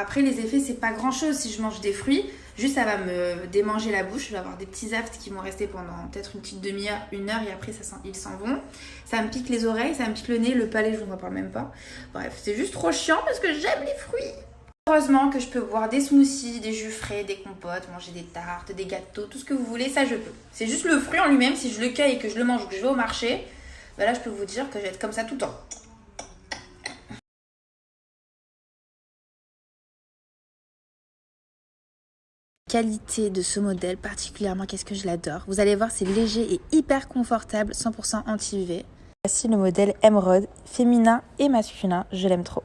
Après les effets c'est pas grand chose si je mange des fruits, juste ça va me démanger la bouche, je vais avoir des petits aftes qui vont rester pendant peut-être une petite demi-heure, une heure et après ils s'en vont. Ça me pique les oreilles, ça me pique le nez, le palais je vous en parle même pas. Bref, c'est juste trop chiant parce que j'aime les fruits. Heureusement que je peux boire des smoothies, des jus frais, des compotes, manger des tartes, des gâteaux, tout ce que vous voulez, ça je peux. C'est juste le fruit en lui-même, si je le cueille et que je le mange ou que je vais au marché, bah là je peux vous dire que je vais être comme ça tout le temps. Qualité de ce modèle, particulièrement, qu'est-ce que je l'adore. Vous allez voir, c'est léger et hyper confortable, 100% anti-UV. Voici le modèle Emerald, féminin et masculin, je l'aime trop.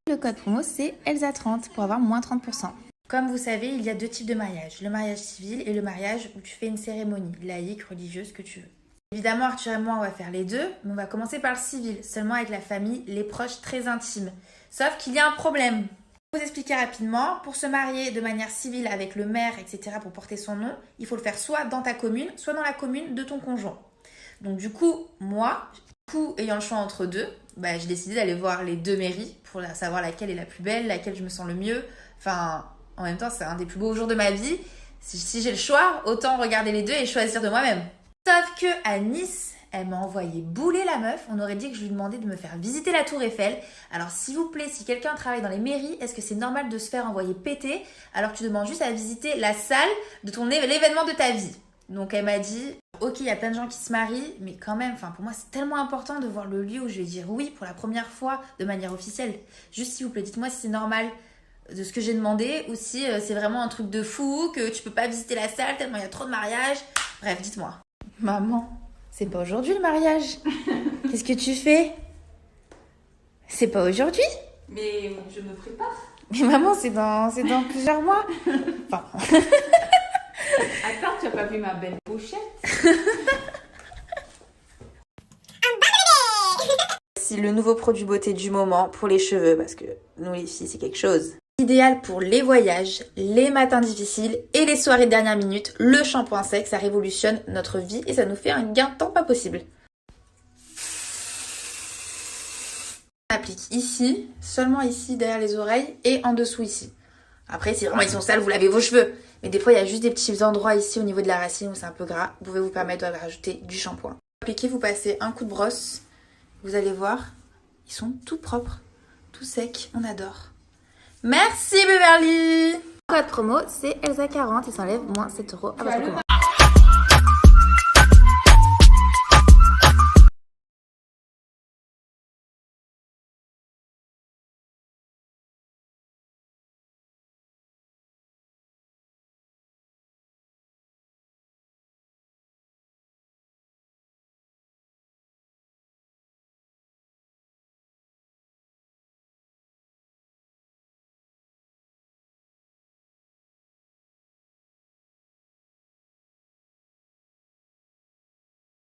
Le code promo, c'est ELSA30 pour avoir moins 30%. Comme vous savez, il y a deux types de mariage. Le mariage civil et le mariage où tu fais une cérémonie, laïque, religieuse, ce que tu veux. Évidemment, Arthur et moi, on va faire les deux, mais on va commencer par le civil, seulement avec la famille, les proches très intimes. Sauf qu'il y a un problème. Pour vous expliquer rapidement, pour se marier de manière civile avec le maire, etc., pour porter son nom, il faut le faire soit dans ta commune, soit dans la commune de ton conjoint. Donc du coup, moi, ayant le choix entre deux, j'ai décidé d'aller voir les deux mairies pour savoir laquelle est la plus belle, laquelle je me sens le mieux. Enfin, en même temps, c'est un des plus beaux jours de ma vie. Si j'ai le choix, autant regarder les deux et choisir de moi-même. Sauf que à Nice, elle m'a envoyé bouler la meuf. On aurait dit que je lui demandais de me faire visiter la Tour Eiffel. Alors s'il vous plaît, si quelqu'un travaille dans les mairies, est-ce que c'est normal de se faire envoyer péter alors que tu demandes juste à visiter la salle de l'événement de ta vie? Donc elle m'a dit, ok, il y a plein de gens qui se marient, mais quand même, pour moi c'est tellement important de voir le lieu où je vais dire oui pour la première fois de manière officielle. Juste s'il vous plaît, dites-moi si c'est normal de ce que j'ai demandé ou si c'est vraiment un truc de fou, que tu peux pas visiter la salle tellement il y a trop de mariages. Bref, dites-moi. Maman, c'est pas aujourd'hui le mariage. Qu'est-ce que tu fais? C'est pas aujourd'hui? Mais je me prépare. Mais maman, c'est dans plusieurs mois. Enfin... Attends, tu as pas vu ma belle pochette? C'est le nouveau produit beauté du moment pour les cheveux, parce que nous les filles, c'est quelque chose. Idéal pour les voyages, les matins difficiles et les soirées de dernière minute, le shampoing sec, ça révolutionne notre vie et ça nous fait un gain de temps pas possible. On applique ici, seulement ici, derrière les oreilles et en dessous ici. Après, si vraiment ils sont sales, vous lavez vos cheveux. Mais des fois, il y a juste des petits endroits ici au niveau de la racine où c'est un peu gras. Vous pouvez vous permettre de rajouter du shampoing. Appliquez, vous passez un coup de brosse. Vous allez voir, ils sont tout propres, tout secs. On adore. Merci Beverly. Code promo, c'est ELSA40 et ça enlève moins 7 € à votre commande.